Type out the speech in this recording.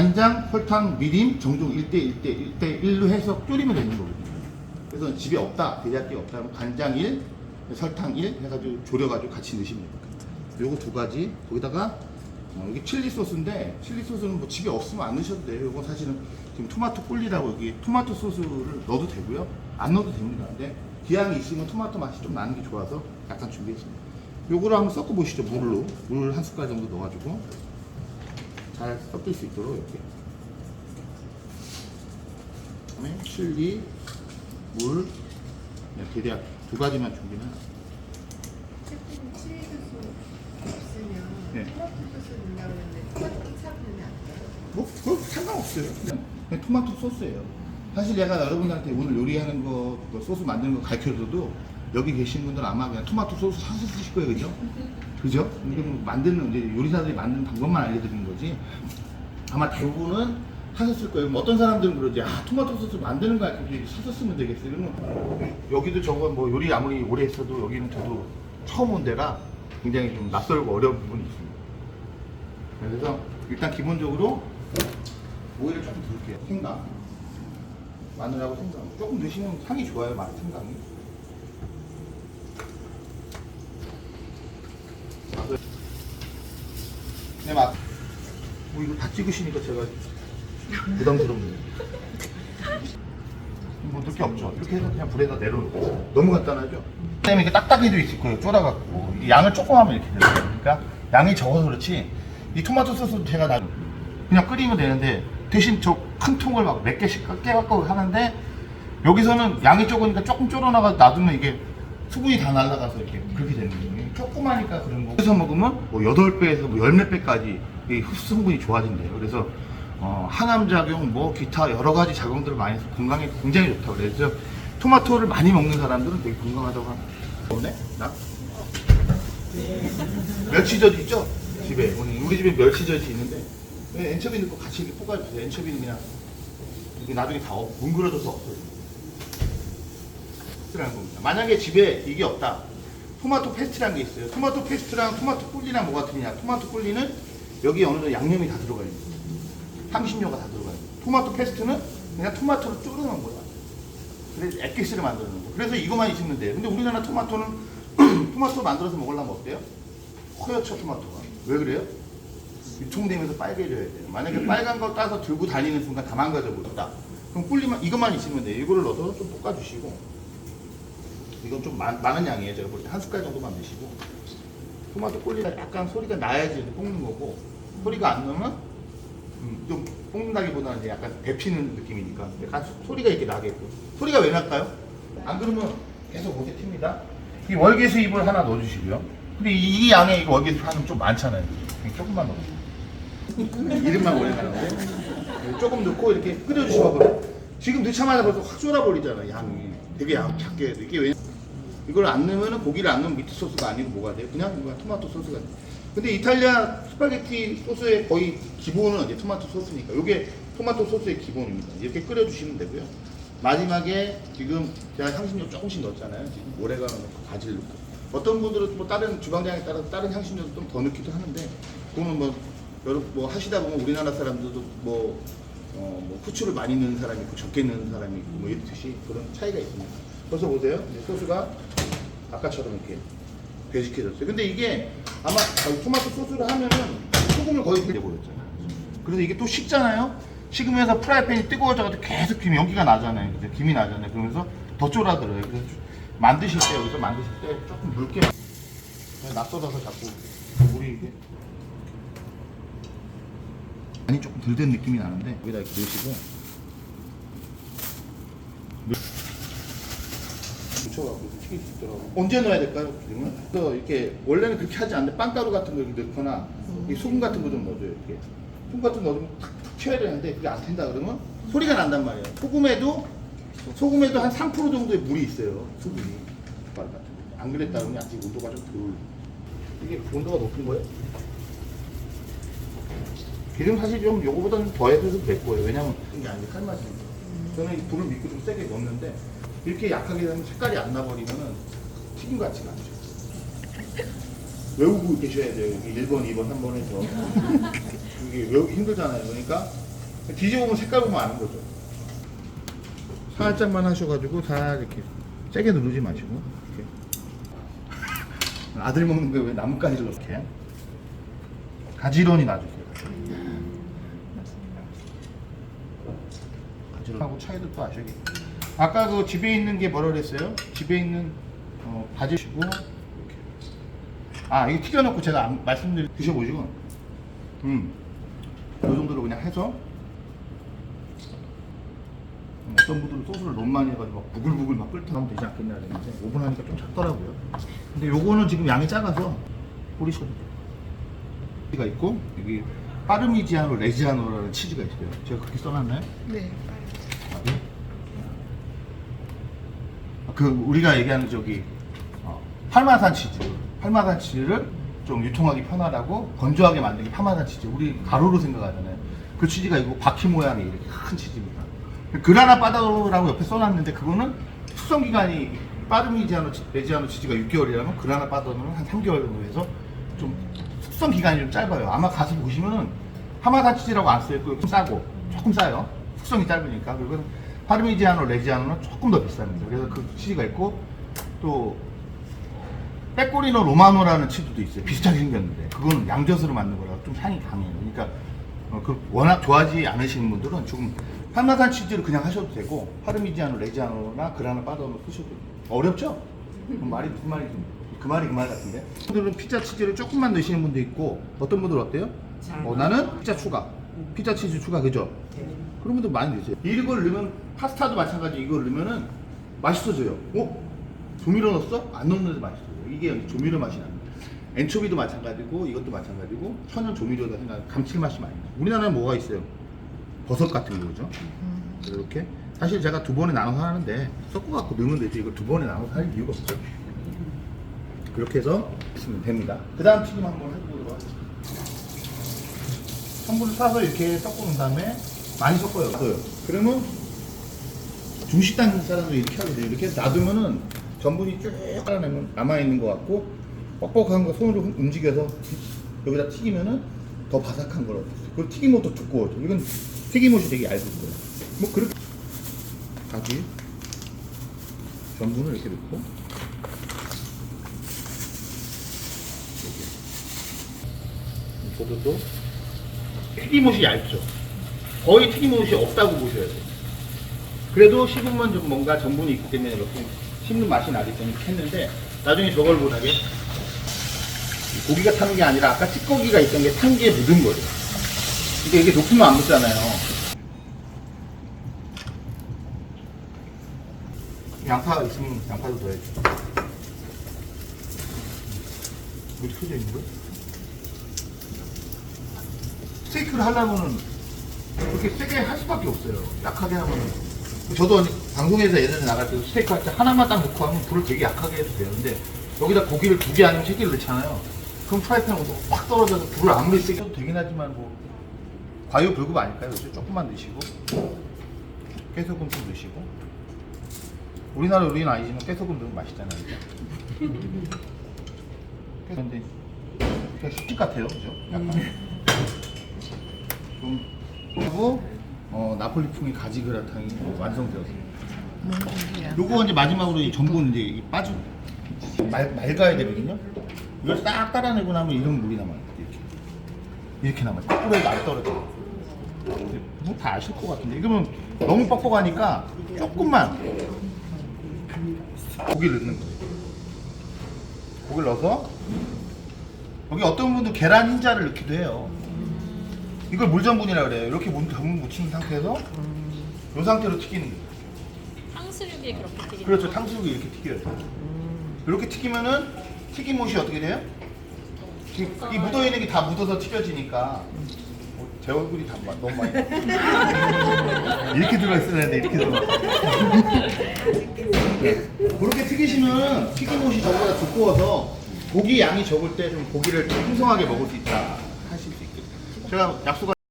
간장, 설탕, 미림, 정종 1대1로 해서 졸이면 되는 거거든요. 그래서 집에 없다, 대략이 없다 하면 간장 1, 설탕 1 해가지고 졸여가지고 같이 넣으시면 됩니다. 요거 두 가지, 거기다가 이게 칠리 소스인데, 칠리 소스는 뭐 집에 없으면 안 넣으셔도 돼요. 요거 사실은 지금 토마토 꿀리라고 여기 토마토 소스를 넣어도 되고요. 안 넣어도 됩니다. 근데 기왕이 있으면 토마토 맛이 좀 나는 게 좋아서 약간 준비했습니다. 요거를 한번 섞어 보시죠. 물로. 물 한 숟갈 정도 넣어가지고 잘 섞일 수 있도록 이렇게. 그다음에 칠리, 물, 이렇게 대략 두 가지만 준비는. 셰프님 칠리 소스 없으면 네. 토마토 소스 넣으려고 했는데 토마토 차면 안 돼요? 뭐 그거 상관없어요. 그냥 토마토 소스예요. 사실 내가 여러분한테 오늘 요리하는 거, 그 소스 만드는 거 가르쳐줘도 여기 계신 분들은 아마 그냥 토마토 소스 사서 쓰실 거예요, 그죠? 그죠? 근데 뭐 만드는 이제 요리사들이 만드는 방법만 알려드리는 거지. 아마 대부분은 사서 쓸 거예요. 뭐 어떤 사람들은 그러지, 아 토마토 소스 만드는 거 알고 사서 쓰면 되겠어요. 그러면 여기도 저거 뭐 요리 아무리 오래 했어도 여기는 저도 처음 온 데라 굉장히 좀 낯설고 어려운 부분이 있습니다. 그래서 일단 기본적으로 오일을 조금 넣을게요. 생강, 마늘하고 생강 조금 넣으시면 향이 좋아요. 마늘 생강이. 네, 맛. 뭐 이거 다 찍으시니까 제가 부담스럽네요. 뭐 넣을 게 없죠. 이렇게 해서 그냥 불에다 내려놓고. 너무 간단하죠? 그다음에 이게 딱딱이도 있을 거예요. 쫄아갖고. 이게 양을 조금 하면 이렇게 돼요. 그러니까 양이 적어서 그렇지. 이 토마토 소스 제가 그냥 끓이면 되는데 대신 저 큰 통을 막 몇 개씩 깨갖고 하는데 여기서는 양이 적으니까 조금 쫄아나가 놔두면 이게 수분이 다 날아가서 이렇게 그렇게 되는 거예요. 조그마니까 그런 거고. 그래서 먹으면 뭐 8배에서 뭐 10몇 배까지 이 흡수 성분이 좋아진대요. 그래서 항암작용, 뭐 기타 여러 가지 작용들을 많이 해서 건강에 굉장히 좋다고 그래요. 그래서 토마토를 많이 먹는 사람들은 되게 건강하다고 합니다. 없네? 나? 멸치젓 있죠? 집에. 우리 집에 멸치젓이 있는데 엔초비 넣고 같이 이렇게 볶아주세요. 엔초비는 그냥 이게 나중에 다 뭉그러져서 없어요. 라는 겁니다. 만약에 집에 이게 없다. 토마토 페스트라는 게 있어요. 토마토 페스트랑 토마토 꿀리랑 뭐가 틀리냐. 토마토 꿀리는 여기 어느 정도 양념이 다 들어가 있는 거예요. 향신료가 다 들어가 있는 거예요. 토마토 페스트는 그냥 토마토를 쪼르는 거야. 그래서 액기스를 만드는 거. 그래서 이것만 있으면 돼요. 근데 우리나라 토마토는 토마토 만들어서 먹으려면 어때요? 허옇죠 토마토가. 왜 그래요? 유통되면서 빨개져야 돼요. 만약에 빨간 거 따서 들고 다니는 순간 다 망가져 버렸다. 그럼 꿀리만 이것만 있으면 돼요. 이거를 넣어서 좀 볶아주시고, 이건 좀 많은 양이에요. 제가 볼 때 한 숟갈 정도만 넣으시고, 토마토 꿀리가 약간 소리가 나야지 볶는 거고, 소리가 안 나면 좀 볶는다기보다는 이제 약간 데피는 느낌이니까 약간 소리가 이렇게 나겠고. 소리가 왜 날까요? 안 그러면 계속 오게 튑니다. 이 월계수 잎을 하나 넣어주시고요. 근데 이 양에 이거 월계수 하면 좀 많잖아요. 조금만 넣어주세요. 이름만 오래 가는데 조금 넣고 이렇게 끓여주시면 지금 넣자마자 벌써 확 쫄아버리잖아. 양이 되게 작게 해도 이게 왜 이걸 안 넣으면 고기를 안 넣으면 미트 소스가 아니고 뭐가 돼요? 그냥 토마토 소스가 돼요. 근데 이탈리아 스파게티 소스의 거의 기본은 이제 토마토 소스니까 이게 토마토 소스의 기본입니다. 이렇게 끓여주시면 되고요. 마지막에 지금 제가 향신료 조금씩 넣었잖아요. 지금 오레가노 넣고 바질 넣고. 어떤 분들은 뭐 다른 주방장에 따라서 다른 향신료도 좀 더 넣기도 하는데 그거는 뭐 여러분 뭐 하시다 보면 우리나라 사람들도 뭐 후추를 많이 넣는 사람이 있고 적게 넣는 사람이 있고 뭐 이렇듯이 그런 차이가 있습니다. 그래서 보세요. 소스가 아까처럼 이렇게 배식해졌어요. 근데 이게 아마 토마토 소스를 하면은 소금을 거의 들려버렸잖아요. 그래서 이게 또 식잖아요. 식으면서 프라이팬이 뜨거워져가지고 계속 연기가 나잖아요. 김이 나잖아요. 그러면서 더 쫄아들어요. 그래서 만드실 때 여기서 만드실 때 조금 묽게 낯설어서 자꾸 물이 이게 간이 조금 덜 된 느낌이 나는데 여기다 이렇게 넣으시고 묻혀갖고 튀길 수 있더라고요. 언제 넣어야 될까요? 기름을? 그래서 이렇게 원래는 그렇게 하지 않는데 빵가루 같은 거 이렇게 넣거나 이 소금 같은 거 좀 넣어줘요. 이렇게 소금 같은 거 넣으면 탁 튀어야 되는데 그게 안 튄다 그러면 소리가 난단 말이에요. 소금에도 한 3% 정도의 물이 있어요. 수분이 안 그랬다 그러면 아직 온도가 좀 덜. 이게 온도가 높은 거예요? 기름 사실 좀 요거보다는 더해서 될 거예요. 왜냐면 이게 아니고 칼맛이니까. 저는 불을 믿고 좀 세게 넣는데 이렇게 약하게 되면 색깔이 안 나버리면은 튀김 같지가 않죠. 외우고 계셔야 돼요. 1번, 2번, 3번 해서. 이게 외우기 힘들잖아요. 그러니까 뒤집어 보면 색깔 보면 아는 거죠. 살짝만 하셔가지고 다 이렇게 세게 누르지 마시고 이렇게. 아들 먹는 거 왜 나뭇가지를 이렇게 가지런히 놔주세요. 가지런하고 차이도 또 아셔야겠. 아까 그 집에 있는 게 뭐라 그랬어요? 집에 있는 바지시고 이렇게. 아 이거 튀겨놓고 제가 드셔보시고 이 정도로 그냥 해서 어떤 분들은 소스를 너무 많이 해가지고 막 부글부글 막 끓여나오면 되지 않겠냐 그랬는데 5분 하니까 좀 작더라고요. 근데 요거는 지금 양이 작아서 뿌리셔도 돼요. 치즈가 있고 여기 파르미지아노 레지아노라는 치즈가 있어요. 제가 그렇게 써놨나요? 네. 아, 네? 그 우리가 얘기하는 저기 파마산 치즈를 좀 유통하기 편하다고 건조하게 만든 게 파마산 치즈. 우리 가루로 생각하잖아요. 그 치즈가 있고 바퀴 모양의 이렇게 큰 치즈입니다. 그라나 파다노라고 옆에 써놨는데 그거는 숙성 기간이 파르미지아노 레지아노 치즈가 6개월이라면 그라나 파다노는 한 3개월 정도 해서 좀 숙성 기간이 좀 짧아요. 아마 가서 보시면은 파마산 치즈라고 안 써있고 좀 싸고 조금 싸요. 숙성이 짧으니까. 그리고 파르미지아노 레지아노는 조금 더 비쌉니다. 그래서 그 치즈가 있고 또 빼꼬리노 로마노라는 치즈도 있어요. 비슷하게 생겼는데 그건 양젓으로 만든 거라 좀 향이 강해요. 그러니까 워낙 좋아하지 않으시는 분들은 조금 파마산 치즈를 그냥 하셔도 되고 파르미지아노 레지아노나 그라나 파다노 쓰셔도 돼요. 어렵죠? 그럼 말이 무슨 말이지? 그 말이 그 말 같은데. 분들은 피자 치즈를 조금만 넣으시는 분도 있고 어떤 분들은 어때요? 나는 피자 추가, 피자 치즈 추가 그죠? 그런 분들 많이 드세요. 이걸 넣으면 파스타도 마찬가지. 이걸 넣으면은 맛있어져요. 조미료 넣었어? 안 넣는데도 맛있어요. 이게 조미료 맛이 납니다. 엔초비도 마찬가지고 이것도 마찬가지고 천연 조미료다 생각 감칠맛이 많이 나요. 우리나라는 뭐가 있어요? 버섯 같은 거죠. 이렇게 사실 제가 두 번에 나눠서 하는데 섞어갖고 넣으면 되지 이걸 두 번에 나눠서 할 이유가 없죠. 그렇게 해서 있으면 됩니다. 그 다음 튀김 한번 해보도록 하겠습니다. 선분을 사서 이렇게 섞어놓은 다음에 많이 섞어요. 그러면 중식당 사람들이 이렇게 하거든요. 이렇게 해서 놔두면은 전분이 쭉 빨아내면 남아있는 것 같고 뻑뻑한 거 손으로 움직여서 여기다 튀기면은 더 바삭한 거라고. 그리고 튀김옷도 두꺼워져. 이건 튀김옷이 되게 얇을 거예요. 뭐 그렇게 가지 전분을 이렇게 넣고 저도 튀김옷이 얇죠. 거의 튀김옷이 없다고 보셔야 돼요. 그래도 씹으면 좀 뭔가 전분이 있기 때문에 이렇게 씹는 맛이 나기 때문에 이렇게 했는데 나중에 저걸 보다게 고기가 타는 게 아니라 아까 찌꺼기가 있던 게 탄 게 묻은 거예요. 그러니까 이게 높으면 안 묻잖아요. 양파 있으면 양파도 넣어야죠. 왜 이렇게 켜져 있는 거야? 스테이크를 하려면은 그렇게 세게 할 수밖에 없어요. 약하게 하면은. 저도 방송에서 예전에 나갈 때 스테이크 할 때 하나만 딱 넣고 하면 불을 되게 약하게 해도 되는데 여기다 고기를 2개 아니면 3개를 넣잖아요. 그럼 프라이팬으로 확 떨어져서 불을 아무리 세게 해도 되긴 하지만 뭐 과유불급 아닐까요? 그래서 조금만 넣으시고 깨소금 좀 넣으시고 우리나라 요리는 아니지만 깨소금 넣으면 맛있잖아요. 근데 그냥 식집 같아요. 그죠? 약간 좀 그리고 나폴리풍의 가지 그라탕이 완성되었습니다. 요거 이제 마지막으로 이 전분 이제 이 맑아야 되거든요. 이걸 싹 따라내고 나면 이런 물이 남아요. 이렇게 남아요. 거꾸로 안 떨어져요. 뭐 다 아실 것 같은데 이러면 너무 뻑뻑하니까 조금만 고기를 넣는 거예요. 고기를 넣어서 여기 어떤 분들 계란 흰자를 넣기도 해요. 이걸 물전분이라 그래요. 이렇게 전분 묻힌 상태에서 이 상태로 튀기는 거예요. 탕수육이 그렇게 튀기는 그렇죠. 탕수육이 이렇게 튀겨요. 이렇게 튀기면은 튀김옷이 어떻게 돼요? 이 묻어있는 게 다 묻어서 튀겨지니까 제 얼굴이 다 너무 많이 이렇게 들어있어야 되는데 이렇게 들어있어요. 그렇게 튀기시면 튀김옷이 저보다 두꺼워서 고기 양이 적을 때 좀 고기를 풍성하게 먹을 수 있다 하실 수 있겠죠. 제가 약속한